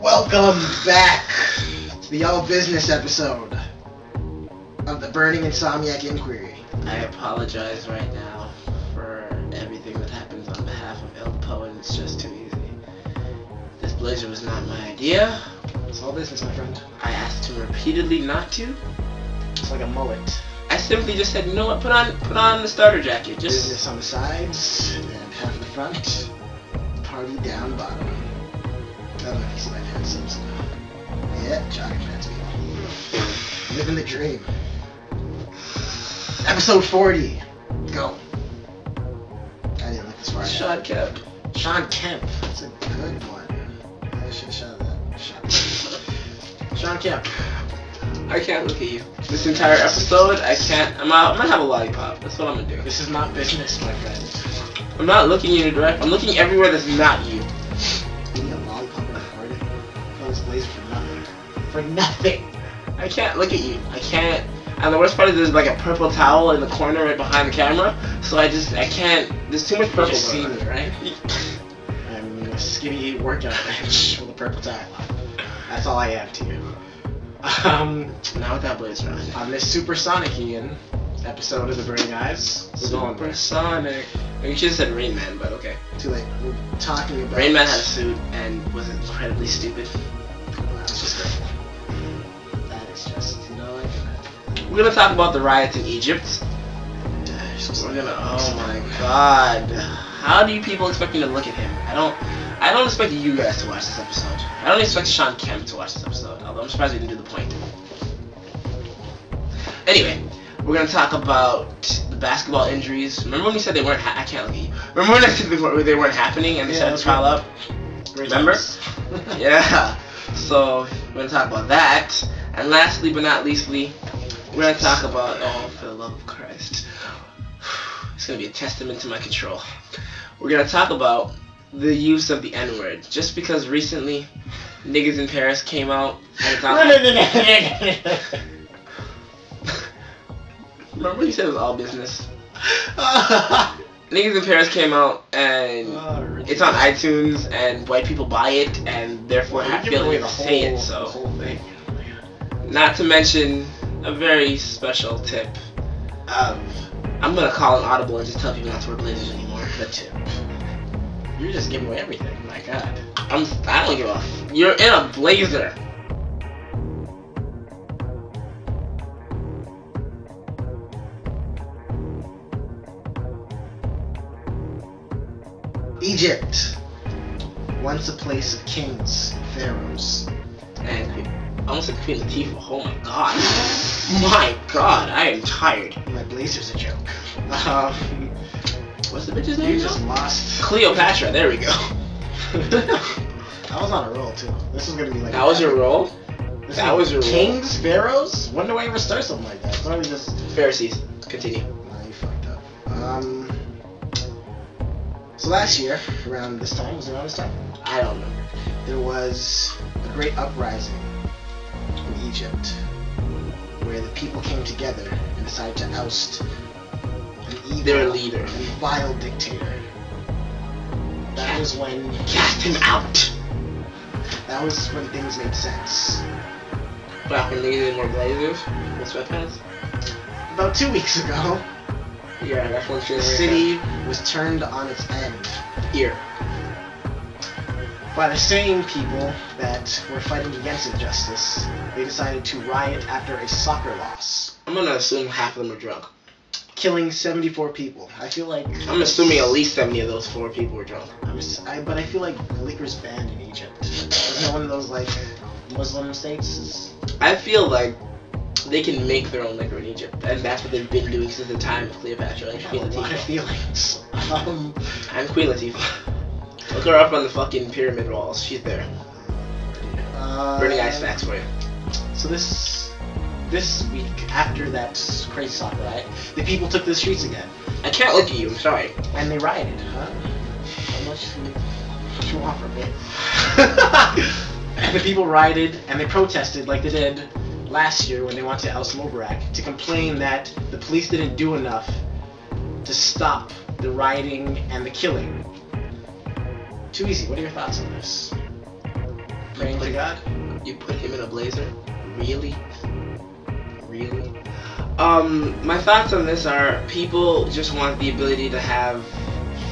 Welcome back to the All Business episode of the Burning Insomniac Inquiry. I apologize right now for everything that happens on behalf of El Poe, and it's just too easy. This blazer was not my idea. It's all business, my friend. I asked him repeatedly not to. It's like a mullet. I simply just said, you know what, put on the starter jacket. Just Business on the sides and half the front. Party down bottom. I don't know if you see my pants. Yeah, jogging pants, people. Living the dream. Episode 40. Go. I didn't look this far. Sean Kemp. Sean Kemp. That's a good one. I should have shot that. Sean Kemp. I can't look at you. This entire episode, I can't. I'm gonna have a lollipop. That's what I'm gonna do. This is not business, my friend. I'm not looking you in the direct. I'm looking everywhere that's not you. Eating a lollipop in a party. I this blazer for nothing. For nothing. I can't look at you. I can't. And the worst part is there's like a purple towel in the corner right behind the camera. So I can't. There's too much purple. You just see going me, on. right? I'm a skinny workout bench with a purple towel on. That's all I am to you. Now with that blazer on. On this Supersonic Ian episode of The Burning Eyes, we're going Supersonic. You should have said Rain Man, but okay. too late. We're talking about Rain Man had a suit and was incredibly stupid. That's just great. That is just, you know, like We're gonna talk about the riots in Egypt. We're gonna. Oh my God! How do you people expect me to look at him? I don't expect you guys to watch this episode. I don't expect Sean Kemp to watch this episode. Although I'm surprised we didn't do the point. Anyway, we're gonna talk about the basketball injuries. Remember when we said they weren't? I can't look at you. Remember when I said they weren't happening and they decided to pile up? Remember? Yeah. So we're gonna talk about that. And lastly but not leastly, we're gonna talk about for the love of Christ. It's gonna be a testament to my control. We're gonna talk about the use of the N-word. Just because recently niggas in Paris came out and talked. Remember when you said it was all business? Niggas in Paris came out and it's on iTunes and white people buy it and therefore have feeling to say it. So, not to mention a very special tip. I'm gonna call an audible and just tell people not to wear blazers anymore. The tip. You're just giving away everything. My God. I don't give a. You're in a blazer. Egypt. Once a place of kings, pharaohs. And I almost said Queen Latifah. Oh my God. My God, I am tired. My blazer's a joke. What's the bitch's name? You just lost. Cleopatra. There we go. I was on a roll too. This is gonna be like. That was your role? That was your role? Kings, pharaohs? When do I ever start something like that? It's not just. Pharisees. Continue. Nah, you fucked up. So last year, around this time, I don't know. there was a great uprising in Egypt where the people came together and decided to oust an evil, Their leader. and vile dictator. That was when Cast him out. That was when things made sense. Back when niggas didn't wear blazers and sweatpants. About 2 weeks ago, Yeah, that's one shit. the city was turned on its end Here. by the same people that were fighting against injustice. They decided to riot after a soccer loss, I'm gonna assume half of them are drunk. killing 74 people. I feel like I'm assuming at least 70 of those 4 people were drunk. but I feel like liquor's banned in Egypt. Isn't it one of those like Muslim states? I feel like they can make their own liquor in Egypt, and that's what they've been doing since the time of Cleopatra and I Queen have a lot of Latifah. feelings. I'm Queen Latifah. Look her up on the fucking pyramid walls. She's there. Burning ice facts for you. So this week, after that crazy soccer riot, the people took to the streets again, I can't look at you. I'm sorry. and they rioted. How much you want from me? And the people rioted and they protested like they did last year when they wanted to oust Mubarak, to complain that the police didn't do enough to stop the rioting and the killing. Too easy. What are your thoughts on this? Praying to God? You put him in a blazer? Really? Really? My thoughts on this are people just want the ability to have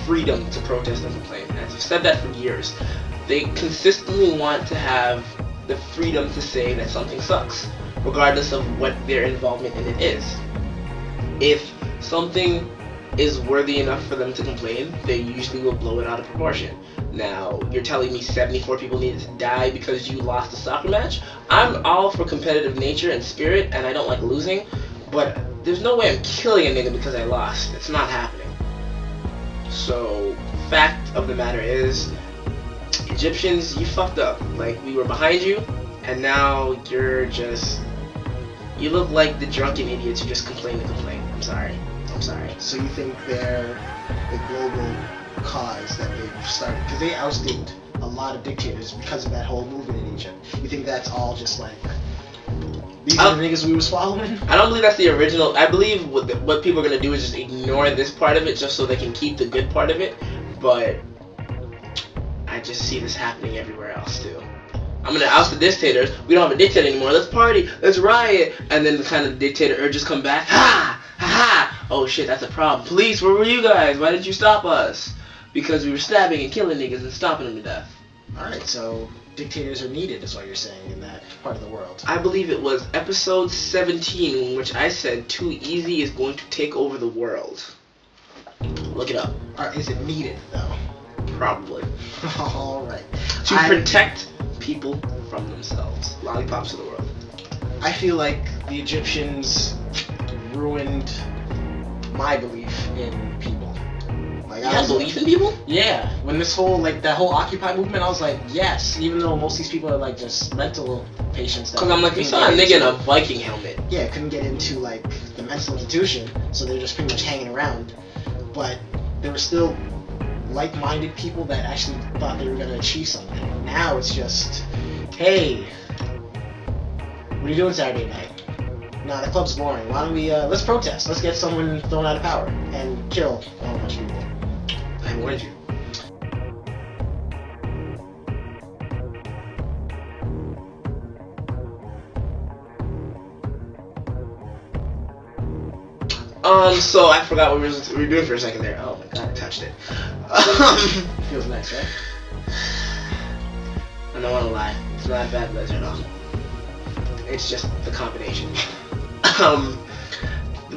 freedom to protest and complain. I've said that for years. They consistently want to have the freedom to say that something sucks, regardless of what their involvement in it is. If something is worthy enough for them to complain, they usually will blow it out of proportion. Now, you're telling me 74 people needed to die because you lost a soccer match? I'm all for competitive nature and spirit, and I don't like losing, but there's no way I'm killing a nigga because I lost. It's not happening. So, fact of the matter is, Egyptians, you fucked up. Like, we were behind you, and now you're just... You look like the drunken idiots who just complain to complain. I'm sorry. So you think they're the global cause that they've started? Because they ousted a lot of dictators because of that whole movement in Egypt. You think that's all just like... These are the niggas we were swallowing? I don't believe that's the original. I believe what people are going to do is just ignore this part of it just so they can keep the good part of it. But I just see this happening everywhere else too. I'm going to oust the dictators. We don't have a dictator anymore. Let's party. Let's riot. And then the kind of dictator urges come back. Ha! Ha ha! Oh shit, that's a problem. Police, where were you guys? Why didn't you stop us? Because we were stabbing and killing niggas and stomping them to death. Alright, so dictators are needed is what you're saying in that part of the world. I believe it was episode 17 in which I said Too Easy is going to take over the world. Look it up. Is it needed, though? Probably. Alright. To protect people from themselves. Lollipops of the world. I feel like the Egyptians ruined my belief in people. Like, you have belief in people? Yeah. When this whole, that whole Occupy movement, I was like, yes. Even though most of these people are, just mental patients. Because I'm like, we saw a nigga in a Viking helmet. Yeah, couldn't get into, the mental institution, so they're just pretty much hanging around. But there were still like-minded people that actually thought they were going to achieve something. Now it's just, hey, what are you doing Saturday night? Nah, the club's boring. Why don't we, let's protest. Let's get someone thrown out of power and kill a whole bunch of people. I warned you. So I forgot what we were doing for a second there. Oh my god, I touched it. Feels nice, right? I don't want to lie. It's not a bad blizzard at all. It's just the combination.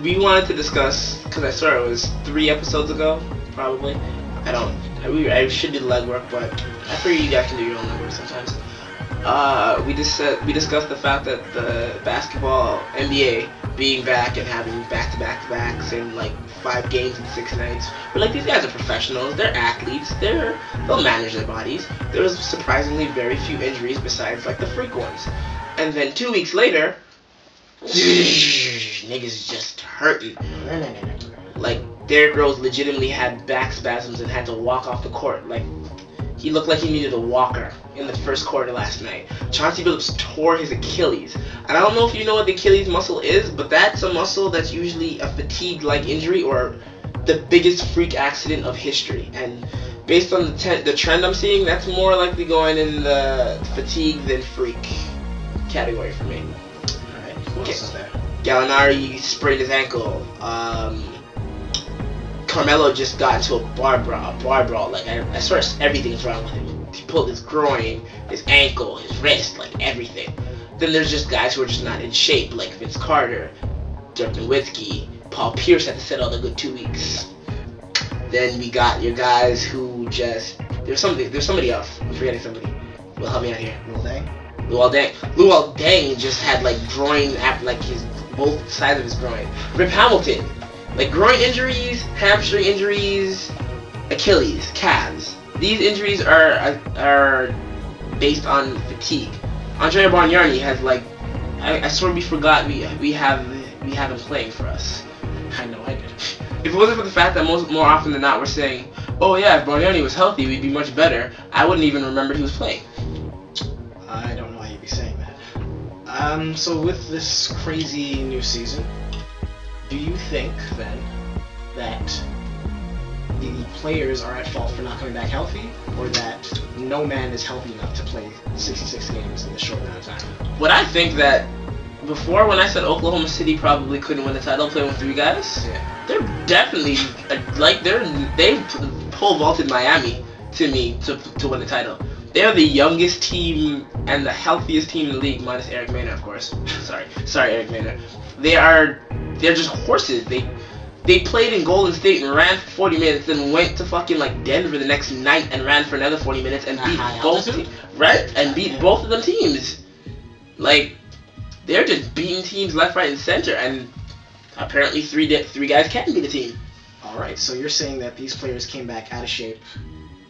We wanted to discuss, because I swear it was 3 episodes ago, probably. I should do the legwork, but I figure you guys can do your own legwork sometimes. We discussed the fact that the basketball NBA being back and having back-to-back-to-backs and 5 games in 6 nights. But these guys are professionals, they're athletes, they'll manage their bodies. There was surprisingly very few injuries besides the freak ones. And then 2 weeks later, niggas just hurting. Derrick Rose legitimately had back spasms and had to walk off the court. He looked like he needed a walker in the first quarter last night. Chauncey Billups tore his Achilles. And I don't know if you know what the Achilles muscle is, but that's a muscle that's usually a fatigue-like injury or the biggest freak accident of history. And based on the trend I'm seeing, that's more likely going in the fatigue than freak category for me. Alright, what else is there? Gallinari sprained his ankle. Carmelo just got into a bar brawl. I swear everything's wrong with him. He pulled his groin, his ankle, his wrist, everything. Then there's just guys who are just not in shape, like Vince Carter, Dirk Nowitzki, Paul Pierce had to sit all the good 2 weeks. Then we got your guys who just... There's somebody else. I'm forgetting somebody. Well, help me out here. Luol Deng just had groin, his both sides of his groin. Rip Hamilton. Groin injuries, hamstring injuries, Achilles, calves. These injuries are based on fatigue. Andrea Bargnani has I swear we forgot we have him playing for us. I know I did. If it wasn't for the fact that more often than not we're saying, oh yeah, if Bargnani was healthy we'd be much better, I wouldn't even remember he was playing. I don't know why you'd be saying that. So with this crazy new season, do you think, then, that the players are at fault for not coming back healthy, or that no man is healthy enough to play 66 games in a short amount of time. What I think that before, when I said Oklahoma City probably couldn't win the title playing with 3 guys, they're definitely they've pole vaulted Miami to me to win the title. They're the youngest team and the healthiest team in the league, minus Eric Maynor, of course. Sorry, Eric Maynor. They're just horses. They played in Golden State and ran for 40 minutes, then went to fucking like Denver the next night and ran for another 40 minutes and beat both both of them teams. Like, they're just beating teams left, right, and center, and apparently three guys can beat a team. All right, so you're saying that these players came back out of shape,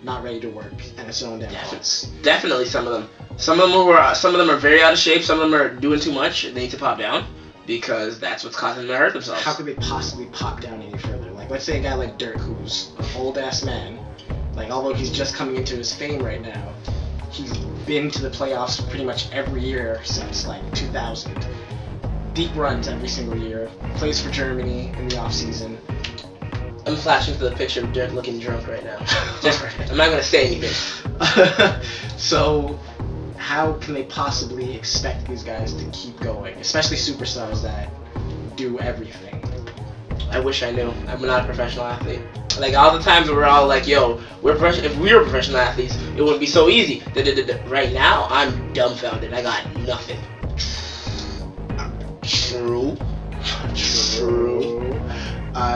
not ready to work, and it's own damn faults. Definitely, some of them. Some of them are very out of shape. Some of them are doing too much. They need to pop down because that's what's causing them to hurt themselves. How could they possibly pop down any further? Like, let's say a guy like Dirk, who's an old ass man. Like, although he's just coming into his fame right now, he's been to the playoffs pretty much every year since like 2000. Deep runs every single year. Plays for Germany in the off season. I'm flashing to the picture of Dirk looking drunk right now. I'm not gonna say anything. So, how can they possibly expect these guys to keep going, especially superstars that do everything? I wish I knew. I'm not a professional athlete. Like, all the times we're all like, yo, if we were professional athletes, it wouldn't be so easy. Right now, I'm dumbfounded. I got nothing. True.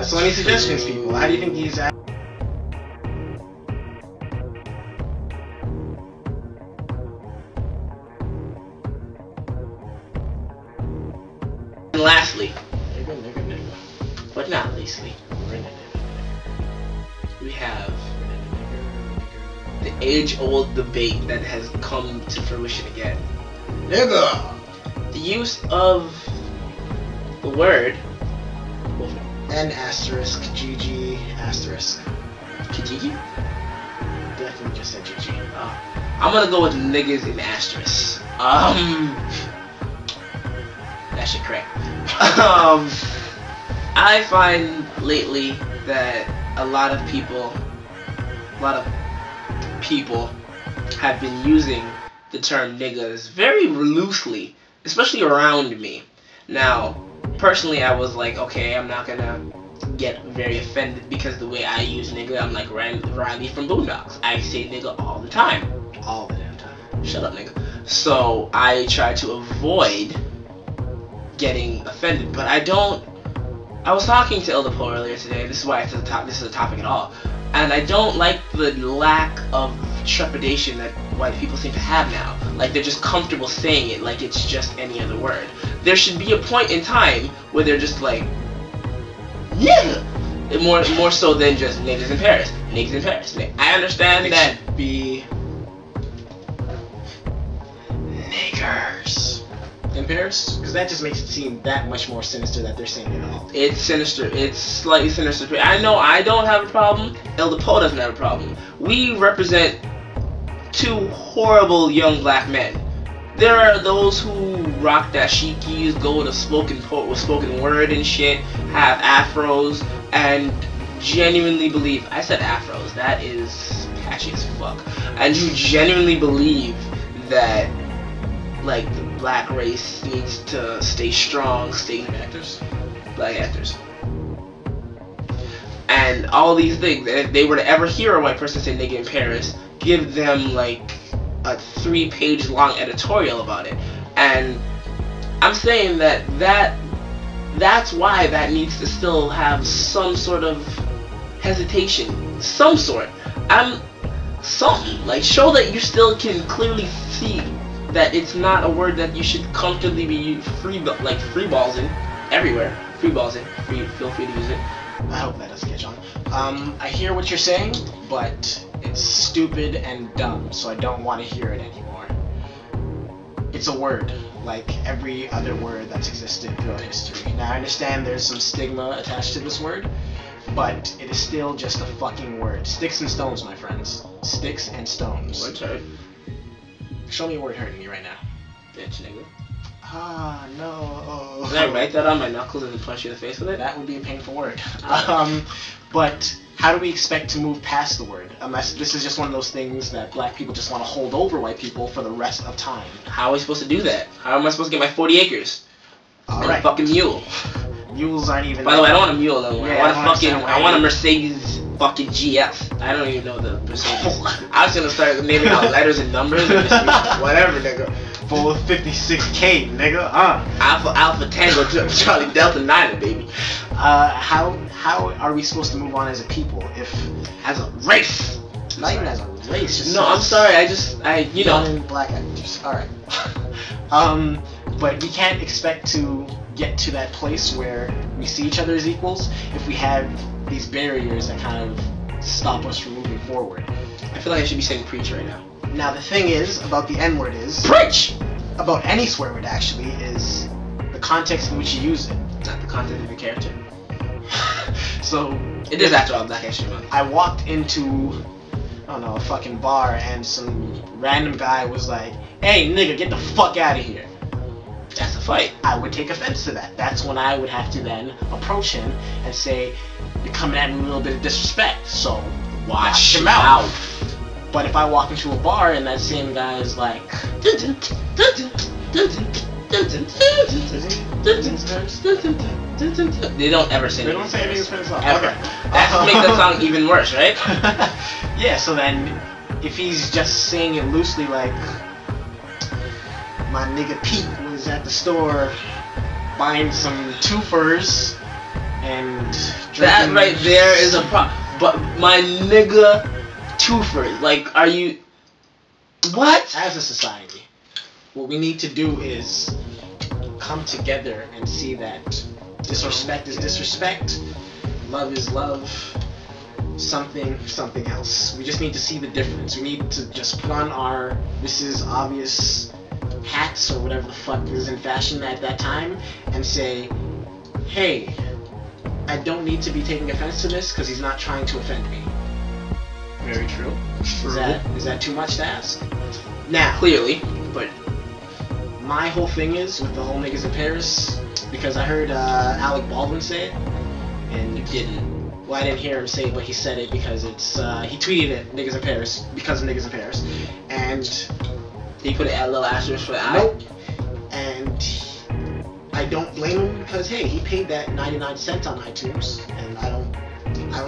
So any suggestions, people? How do you think these... And lastly, but not leastly, we have the age-old debate that has come to fruition again. Nigga! The use of the word N asterisk GG asterisk. Kijiji? Definitely just said GG. I'm gonna go with niggas in asterisk. That shit crack. I find lately that a lot of people have been using the term niggas very loosely, especially around me. Now, personally, I was like, okay, I'm not gonna get very offended because the way I use nigga, I'm like Riley from Boondocks. I say nigga all the time. All the damn time. Shut up, nigga. So I try to avoid getting offended, but I was talking to Elder Poe earlier today. This is why this is a topic at all. And I don't like the lack of trepidation that white people seem to have now. Like, they're just comfortable saying it like it's just any other word. There should be a point in time where they're just like, nigga! More so than just niggas in Paris. Niggas in Paris. I understand that. Should be niggers in Paris, because that just makes it seem that much more sinister that they're saying it all. It's sinister. It's slightly sinister. I know I don't have a problem. Elder Poe doesn't have a problem. We represent 2 horrible young black men. There are those who rock dashikis, go with spoken word and shit, have afros, and genuinely believe. I said afros. That is catchy as fuck. And you genuinely believe that, like, the black race needs to stay strong, black actors. And all these things, and if they were to ever hear a white person say nigga in Paris, give them like a 3-page long editorial about it. And I'm saying that's why that needs to still have some sort of hesitation. Some sort. Something. Like, show that you still can clearly see that it's not a word that you should comfortably be freeballsing everywhere. Freeballsing. Feel free to use it. I hope that doesn't catch on. I hear what you're saying, but it's stupid and dumb, so I don't want to hear it anymore. It's a word, like every other word that's existed throughout history. Now, I understand there's some stigma attached to this word, but it is still just a fucking word. Sticks and stones, my friends. Sticks and stones. Word's hurt. Show me a word hurting me right now. Bitch, nigga. Ah, no. Did I write that on my knuckles and then punch you in the face with it? That would be a painful word. But how do we expect to move past the word? Unless this is just one of those things that black people just want to hold over white people for the rest of time. How are we supposed to do that? How am I supposed to get my 40 acres? Alright. A fucking mule. Mules aren't even... By the way, I don't want a mule though. Yeah, I want a Mercedes fucking GS. I don't even know the Mercedes. I was gonna start naming out letters and numbers and just whatever, nigga. Full of 56K, nigga. Alpha Tango Charlie Delta 9, baby. How are we supposed to move on as a people if... As a race. Not even as a race. Just I'm sorry. You know. Young black actors. Alright. But we can't expect to get to that place where we see each other as equals if we have these barriers that kind of stop us from moving forward. I feel like I should be saying preach right now. Now the thing is about the N-word is... Preach! About any swear word actually is the context in which you use it. Not the content of your character. So... It is after all Black History Month. I walked into, I don't know, a fucking bar and some random guy was like, "Hey nigga, get the fuck out of here." That's a fight. I would take offense to that. That's when I would have to then approach him and say, "You're coming at me with a little bit of disrespect, so watch him out." But if I walk into a bar and that same guy is like, they don't ever say they don't say anything as fast as ever. Okay. That makes the song even worse, right? Yeah, so then if he's just saying it loosely like, "My nigga Pete was at the store buying some twofers and drinking..." That right there is a problem. But my nigga twofer, like, are you... What? As a society, what we need to do is come together and see that disrespect is disrespect, love is love, something else. We just need to see the difference. We need to just put on our "this is obvious" hats or whatever the fuck is in fashion at that time and say, "Hey, I don't need to be taking offense to this because he's not trying to offend me." Very true. Is that too much to ask? Now, Clearly, but my whole thing is with the whole niggas in Paris, because I heard Alec Baldwin say it, and you didn't. well, I didn't hear him say it, but he said it because it's he tweeted it, "niggas in Paris," because of niggas in Paris, and Did he put a little asterisk for the I? nope, and I don't blame him because hey, he paid that 99 cents on iTunes, and I don't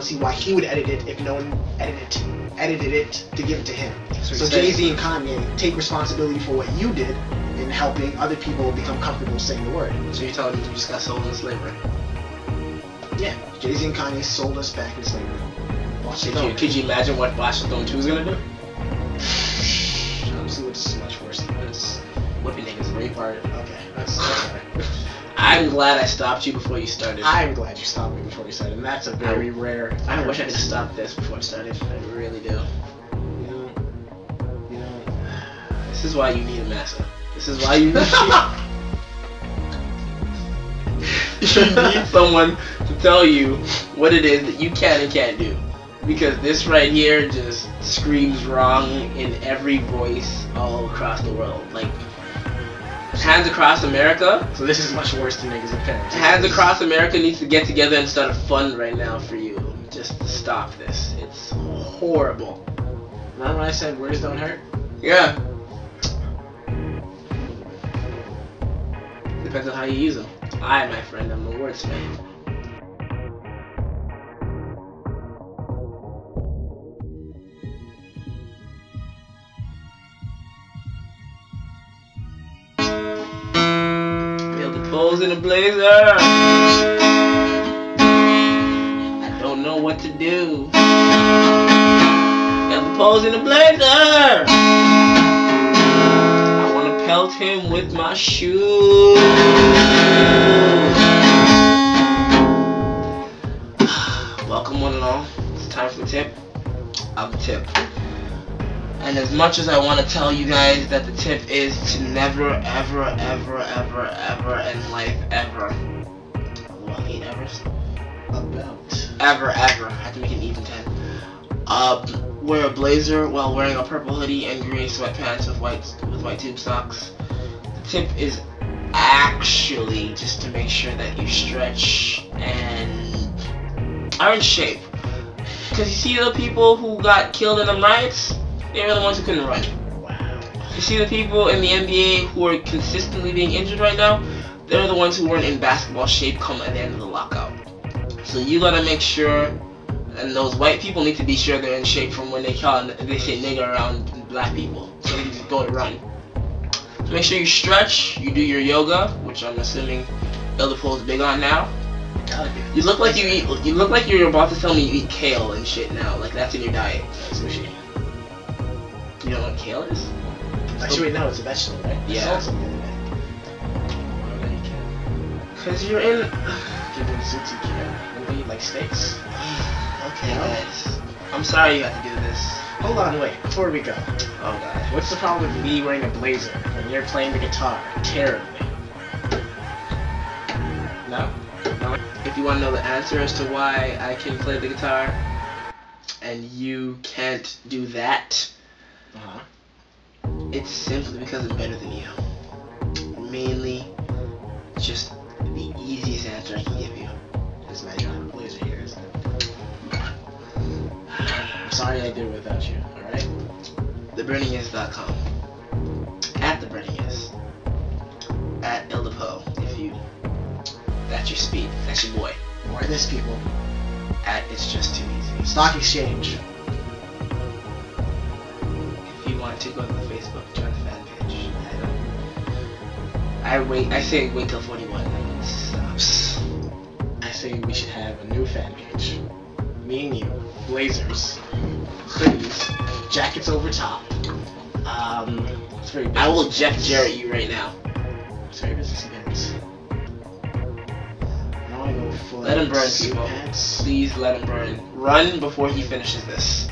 see why he would edit it if no one edited it to give it to him. So Jay-Z and Kanye, take responsibility for what you did in helping other people become comfortable saying the word. So you're telling me you just got sold into slavery? Yeah, Jay-Z and Kanye sold us back in slavery. Watch it go. Could you imagine what Watch the Throne 2 is gonna do? Honestly, which is much worse than this. Whipping niggas rape part. Okay, that's alright. I'm glad I stopped you before you started. I'm glad you stopped me before you started, and that's a very rare. I wish I could have stopped this before I started. I really do. You know. This is why you need a master. This is why you need. You need someone to tell you what it is that you can and can't do. Because this right here just screams wrong in every voice all across the world. Like, Hands Across America. So this is much worse than niggas in Paris. Hands Across America needs to get together and start a fund right now for you. Just to stop this. It's horrible. Remember when I said words don't hurt? Yeah. Depends on how you use them. My friend, I'm a wordsmith. Pose in a blazer. I don't know what to do. Got the pose in a blazer. I wanna pelt him with my shoes. Welcome one and all. It's time for the tip. Of the tip. And as much as I want to tell you guys that the tip is to never, ever, ever, ever, ever in life, ever. Although I hate evers. About. Ever, ever. I have to make it an even 10. Wear a blazer while wearing a purple hoodie and gray sweatpants with white tube socks. The tip is actually just to make sure that you stretch and are in shape. Because you see the people who got killed in them riots, they were the ones who couldn't run. Wow. You see the people in the NBA who are consistently being injured right now, they're the ones who weren't in basketball shape come at the end of the lockout. So you gotta make sure, and those white people need to be sure they're in shape from when they say nigger around black people, so they can just go to run. So make sure you stretch, you do your yoga, which I'm assuming Elder Pole's big on now. You look like you look like you're about to tell me you eat kale and shit now, like that's in your diet. That's sushi. You don't know what kale is? Actually, wait, no, it's a vegetable, right? Yeah. It's also Cause you're in. Giving Zuti kale. Maybe like steaks. Okay, No? guys. I'm sorry you have to do this. Hold on, wait. Before we go, Oh god. what's the problem with me wearing a blazer when you're playing the guitar terribly? No? No? If you want to know the answer as to why I can play the guitar and you can't do that, Uh-huh. it's simply because I'm better than you. Mainly, just the easiest answer I can give you. It's not even a blazer here, isn't it? I'm sorry I did it without you, alright? TheBurningIs.com. At TheBurningIs. At Ildepo, if you. That's your speed. That's your boy. More of this, people. At It's Just Too Easy. Stock exchange. If you want to go to the Facebook, join the fan page. I say wait till 41 stops. I say we should have a new fan page. Me and you, blazers, hoodies, jackets over top. It's very business I will Jeff events. Jarrett you right now. It's very business events. Now I go full Let him burn, suit people. pants. Please let him burn. Run before he finishes this.